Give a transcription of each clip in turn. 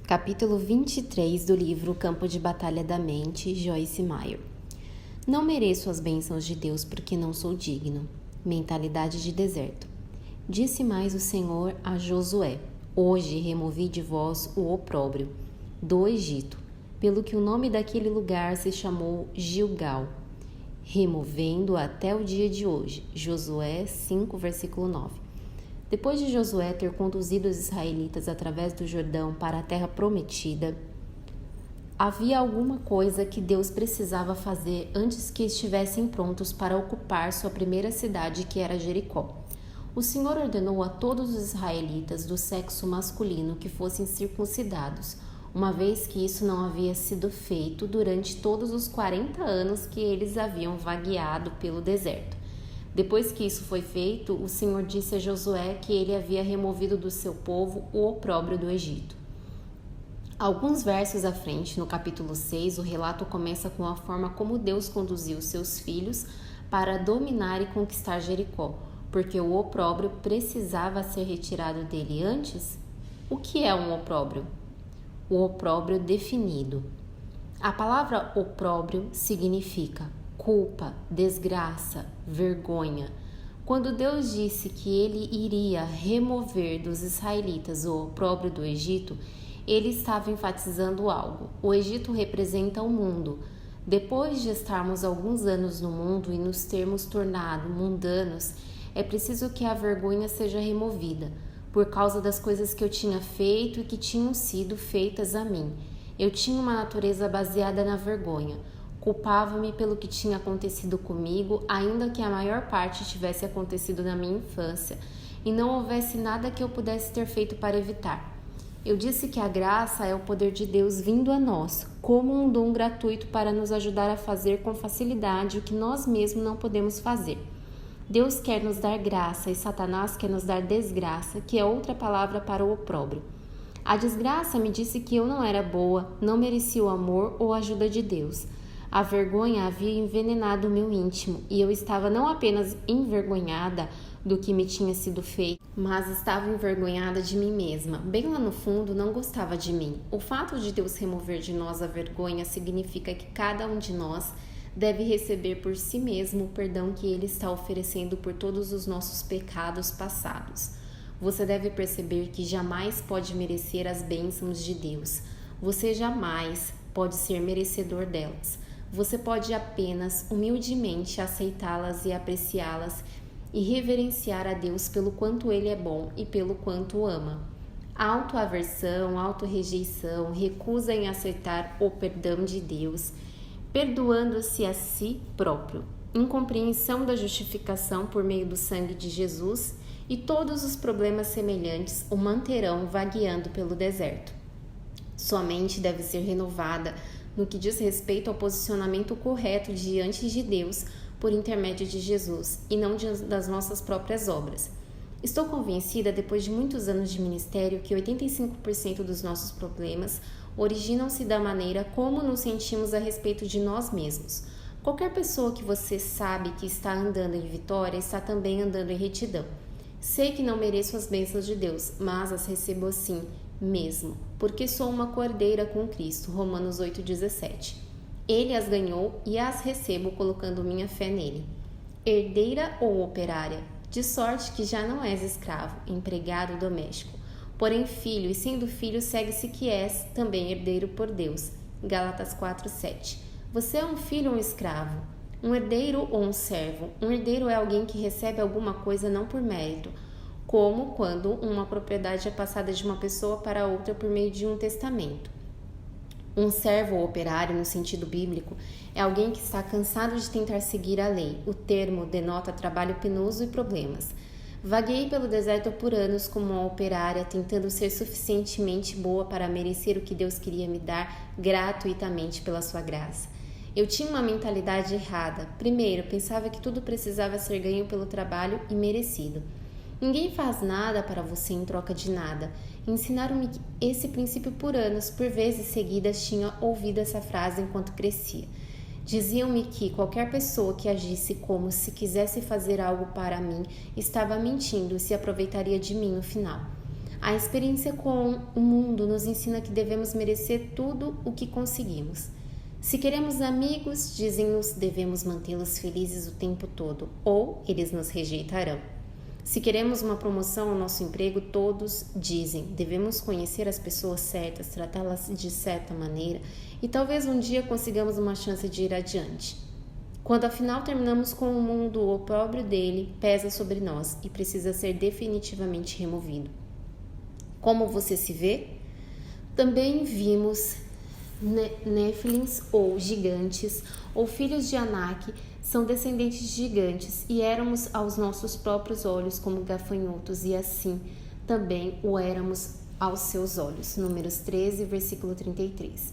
Capítulo 23 do livro Campo de Batalha da Mente, Joyce Meyer. Não mereço as bênçãos de Deus porque não sou digno. Mentalidade de deserto. Disse mais o Senhor a Josué: Hoje removi de vós o opróbrio do Egito, pelo que o nome daquele lugar se chamou Gilgal, removendo até o dia de hoje. Josué 5, versículo 9. Depois de Josué ter conduzido os israelitas através do Jordão para a terra prometida, havia alguma coisa que Deus precisava fazer antes que estivessem prontos para ocupar sua primeira cidade, que era Jericó. O Senhor ordenou a todos os israelitas do sexo masculino que fossem circuncidados, uma vez que isso não havia sido feito durante todos os 40 anos que eles haviam vagueado pelo deserto. Depois que isso foi feito, o Senhor disse a Josué que ele havia removido do seu povo o opróbrio do Egito. Alguns versos à frente, no capítulo 6, o relato começa com a forma como Deus conduziu seus filhos para dominar e conquistar Jericó, porque o opróbrio precisava ser retirado dele antes. O que é um opróbrio? O opróbrio definido. A palavra opróbrio significa culpa, desgraça, vergonha. Quando Deus disse que ele iria remover dos israelitas o opróbrio do Egito, ele estava enfatizando algo. O Egito representa o mundo. Depois de estarmos alguns anos no mundo e nos termos tornado mundanos, é preciso que a vergonha seja removida, por causa das coisas que eu tinha feito e que tinham sido feitas a mim. Eu tinha uma natureza baseada na vergonha. Culpava-me pelo que tinha acontecido comigo, ainda que a maior parte tivesse acontecido na minha infância, e não houvesse nada que eu pudesse ter feito para evitar. Eu disse que a graça é o poder de Deus vindo a nós, como um dom gratuito para nos ajudar a fazer com facilidade o que nós mesmos não podemos fazer. Deus quer nos dar graça e Satanás quer nos dar desgraça, que é outra palavra para o opróbrio. A desgraça me disse que eu não era boa, não merecia o amor ou a ajuda de Deus. A vergonha havia envenenado o meu íntimo e eu estava não apenas envergonhada do que me tinha sido feito, mas estava envergonhada de mim mesma. Bem lá no fundo, não gostava de mim. O fato de Deus remover de nós a vergonha significa que cada um de nós deve receber por si mesmo o perdão que Ele está oferecendo por todos os nossos pecados passados. Você deve perceber que jamais pode merecer as bênçãos de Deus. Você jamais pode ser merecedor delas. Você pode apenas humildemente aceitá-las e apreciá-las e reverenciar a Deus pelo quanto Ele é bom e pelo quanto o ama. Autoaversão, autorrejeição, recusa em aceitar o perdão de Deus, perdoando-se a si próprio, incompreensão da justificação por meio do sangue de Jesus e todos os problemas semelhantes o manterão vagueando pelo deserto. Sua mente deve ser renovada no que diz respeito ao posicionamento correto diante de Deus por intermédio de Jesus e não das nossas próprias obras. Estou convencida, depois de muitos anos de ministério, que 85% dos nossos problemas originam-se da maneira como nos sentimos a respeito de nós mesmos. Qualquer pessoa que você sabe que está andando em vitória está também andando em retidão. Sei que não mereço as bênçãos de Deus, mas as recebo assim mesmo, porque sou uma cordeira com Cristo, Romanos 8,17. Ele as ganhou e as recebo colocando minha fé nele. Herdeira ou operária, de sorte que já não és escravo, empregado doméstico, porém filho, e sendo filho segue-se que és também herdeiro por Deus. Gálatas 4,7. Você é um filho ou um escravo? Um herdeiro ou um servo? Um herdeiro é alguém que recebe alguma coisa não por mérito, como quando uma propriedade é passada de uma pessoa para outra por meio de um testamento. Um servo ou operário, no sentido bíblico, é alguém que está cansado de tentar seguir a lei. O termo denota trabalho penoso e problemas. Vaguei pelo deserto por anos como uma operária, tentando ser suficientemente boa para merecer o que Deus queria me dar gratuitamente pela sua graça. Eu tinha uma mentalidade errada. Primeiro, pensava que tudo precisava ser ganho pelo trabalho e merecido. Ninguém faz nada para você em troca de nada. Ensinaram-me esse princípio por anos, por vezes seguidas tinha ouvido essa frase enquanto crescia. Diziam-me que qualquer pessoa que agisse como se quisesse fazer algo para mim estava mentindo e se aproveitaria de mim no final. A experiência com o mundo nos ensina que devemos merecer tudo o que conseguimos. Se queremos amigos, dizem-nos, devemos mantê-los felizes o tempo todo, ou eles nos rejeitarão. Se queremos uma promoção ao nosso emprego, todos dizem, devemos conhecer as pessoas certas, tratá-las de certa maneira e talvez um dia consigamos uma chance de ir adiante. Quando afinal terminamos com o mundo, o opróbrio dele pesa sobre nós e precisa ser definitivamente removido. Como você se vê? Também vimos Néfilins ou gigantes, ou filhos de Anak, são descendentes de gigantes, e éramos aos nossos próprios olhos como gafanhotos, e assim também o éramos aos seus olhos. Números 13, versículo 33.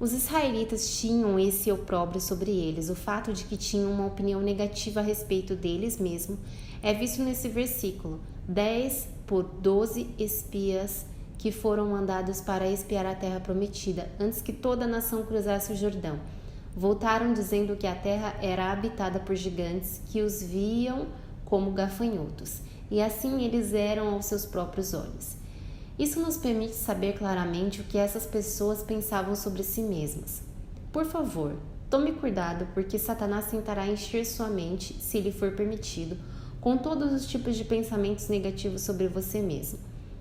Os israelitas tinham esse opróbrio sobre eles. O fato de que tinham uma opinião negativa a respeito deles mesmos é visto nesse versículo. 10 por 12 espias que foram mandados para espiar a terra prometida, antes que toda a nação cruzasse o Jordão. Voltaram dizendo que a terra era habitada por gigantes que os viam como gafanhotos, e assim eles eram aos seus próprios olhos. Isso nos permite saber claramente o que essas pessoas pensavam sobre si mesmas. Por favor, tome cuidado, porque Satanás tentará encher sua mente, se lhe for permitido, com todos os tipos de pensamentos negativos sobre você mesmo.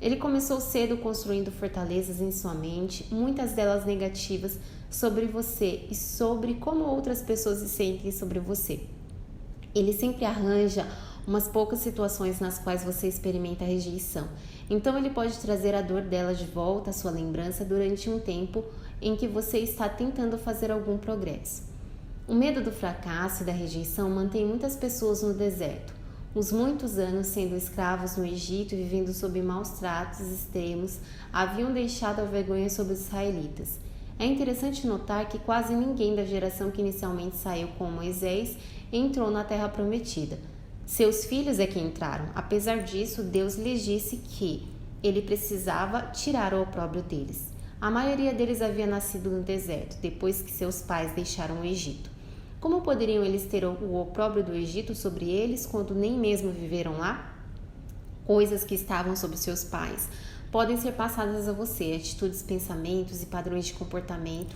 Ele começou cedo construindo fortalezas em sua mente, muitas delas negativas, sobre você e sobre como outras pessoas se sentem sobre você. Ele sempre arranja umas poucas situações nas quais você experimenta rejeição. Então ele pode trazer a dor dela de volta à sua lembrança durante um tempo em que você está tentando fazer algum progresso. O medo do fracasso e da rejeição mantém muitas pessoas no deserto. Os muitos anos sendo escravos no Egito e vivendo sob maus tratos extremos haviam deixado a vergonha sobre os israelitas. É interessante notar que quase ninguém da geração que inicialmente saiu com Moisés entrou na terra prometida. Seus filhos é que entraram. Apesar disso, Deus lhes disse que ele precisava tirar o opróbrio deles. A maioria deles havia nascido no deserto, depois que seus pais deixaram o Egito. Como poderiam eles ter o opróbrio do Egito sobre eles quando nem mesmo viveram lá? Coisas que estavam sobre seus pais podem ser passadas a você. Atitudes, pensamentos e padrões de comportamento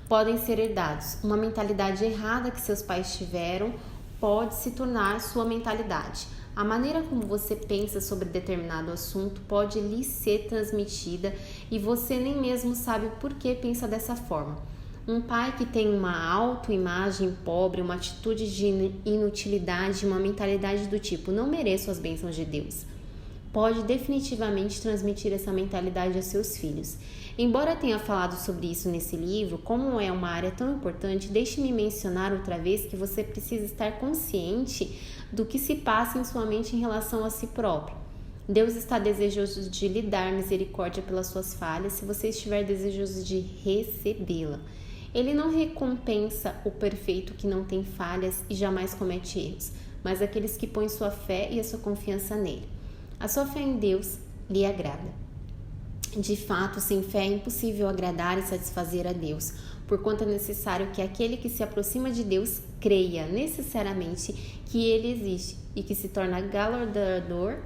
podem ser herdados. Uma mentalidade errada que seus pais tiveram pode se tornar sua mentalidade. A maneira como você pensa sobre determinado assunto pode lhe ser transmitida e você nem mesmo sabe por que pensa dessa forma. Um pai que tem uma autoimagem pobre, uma atitude de inutilidade, uma mentalidade do tipo não mereço as bênçãos de Deus, pode definitivamente transmitir essa mentalidade a seus filhos. Embora tenha falado sobre isso nesse livro, como é uma área tão importante, deixe-me mencionar outra vez que você precisa estar consciente do que se passa em sua mente em relação a si próprio. Deus está desejoso de lhe dar misericórdia pelas suas falhas se você estiver desejoso de recebê-la. Ele não recompensa o perfeito que não tem falhas e jamais comete erros, mas aqueles que põem sua fé e a sua confiança nele. A sua fé em Deus lhe agrada. De fato, sem fé é impossível agradar e satisfazer a Deus, porquanto é necessário que aquele que se aproxima de Deus creia necessariamente que ele existe e que se torna galardoador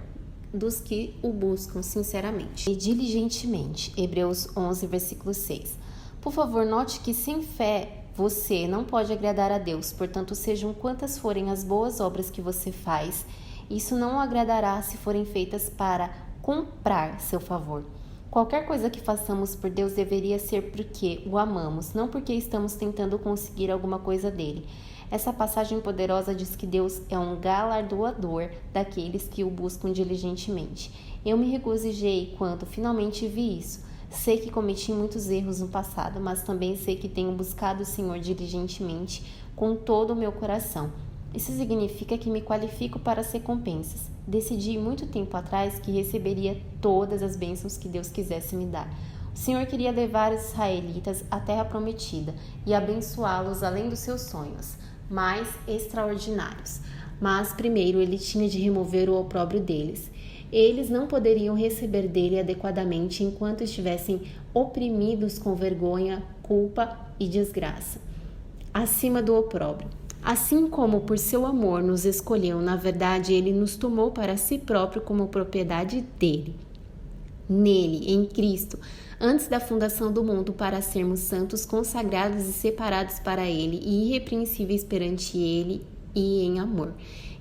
dos que o buscam sinceramente e diligentemente. Hebreus 11, versículo 6. Por favor, note que sem fé você não pode agradar a Deus, portanto, sejam quantas forem as boas obras que você faz, isso não o agradará se forem feitas para comprar seu favor. Qualquer coisa que façamos por Deus deveria ser porque o amamos, não porque estamos tentando conseguir alguma coisa dele. Essa passagem poderosa diz que Deus é um galardoador daqueles que o buscam diligentemente. Eu me regozijei quando finalmente vi isso. Sei que cometi muitos erros no passado, mas também sei que tenho buscado o Senhor diligentemente com todo o meu coração. Isso significa que me qualifico para as recompensas. Decidi muito tempo atrás que receberia todas as bênçãos que Deus quisesse me dar. O Senhor queria levar os israelitas à terra prometida e abençoá-los além dos seus sonhos mais extraordinários. Mas primeiro ele tinha de remover o opróbrio deles. Eles não poderiam receber dele adequadamente enquanto estivessem oprimidos com vergonha, culpa e desgraça, acima do opróbrio. Assim como por seu amor nos escolheu, na verdade ele nos tomou para si próprio como propriedade dele. nele, em Cristo, antes da fundação do mundo, para sermos santos, consagrados e separados para ele e irrepreensíveis perante ele e em amor.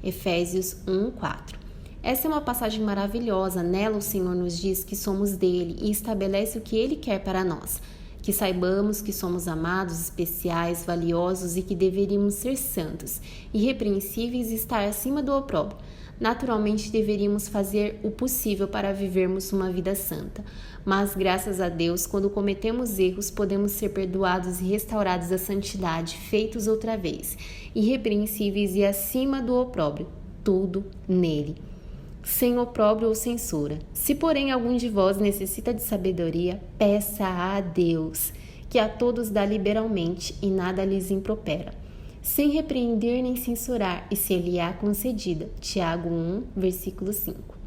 Efésios 1:4. Essa é uma passagem maravilhosa. Nela o Senhor nos diz que somos dele e estabelece o que ele quer para nós. Que saibamos que somos amados, especiais, valiosos e que deveríamos ser santos, irrepreensíveis e estar acima do opróbrio. Naturalmente deveríamos fazer o possível para vivermos uma vida santa. Mas, graças a Deus, quando cometemos erros, podemos ser perdoados e restaurados à santidade, feitos outra vez, irrepreensíveis e acima do opróbrio. Tudo nele. Sem opróbrio ou censura. Se, porém, algum de vós necessita de sabedoria, peça a Deus, que a todos dá liberalmente e nada lhes impropera, sem repreender nem censurar, e se lhe há concedida. Tiago 1, versículo 5.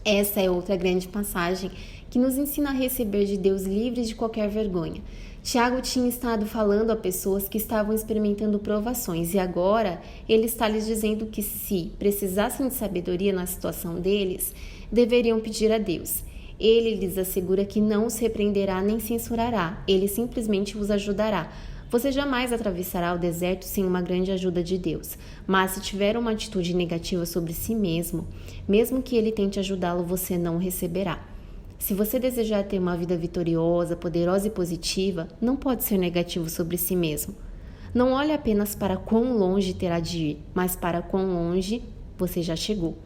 Essa é outra grande passagem que nos ensina a receber de Deus livres de qualquer vergonha. Tiago tinha estado falando a pessoas que estavam experimentando provações e agora ele está lhes dizendo que se precisassem de sabedoria na situação deles, deveriam pedir a Deus. Ele lhes assegura que não os repreenderá nem censurará, ele simplesmente os ajudará. Você jamais atravessará o deserto sem uma grande ajuda de Deus, mas se tiver uma atitude negativa sobre si mesmo, mesmo que ele tente ajudá-lo, você não o receberá. Se você desejar ter uma vida vitoriosa, poderosa e positiva, não pode ser negativo sobre si mesmo. Não olhe apenas para quão longe terá de ir, mas para quão longe você já chegou.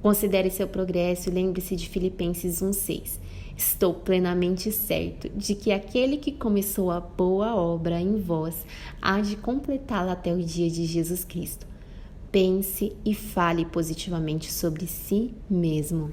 Considere seu progresso e lembre-se de Filipenses 1:6. Estou plenamente certo de que aquele que começou a boa obra em vós há de completá-la até o dia de Jesus Cristo. Pense e fale positivamente sobre si mesmo.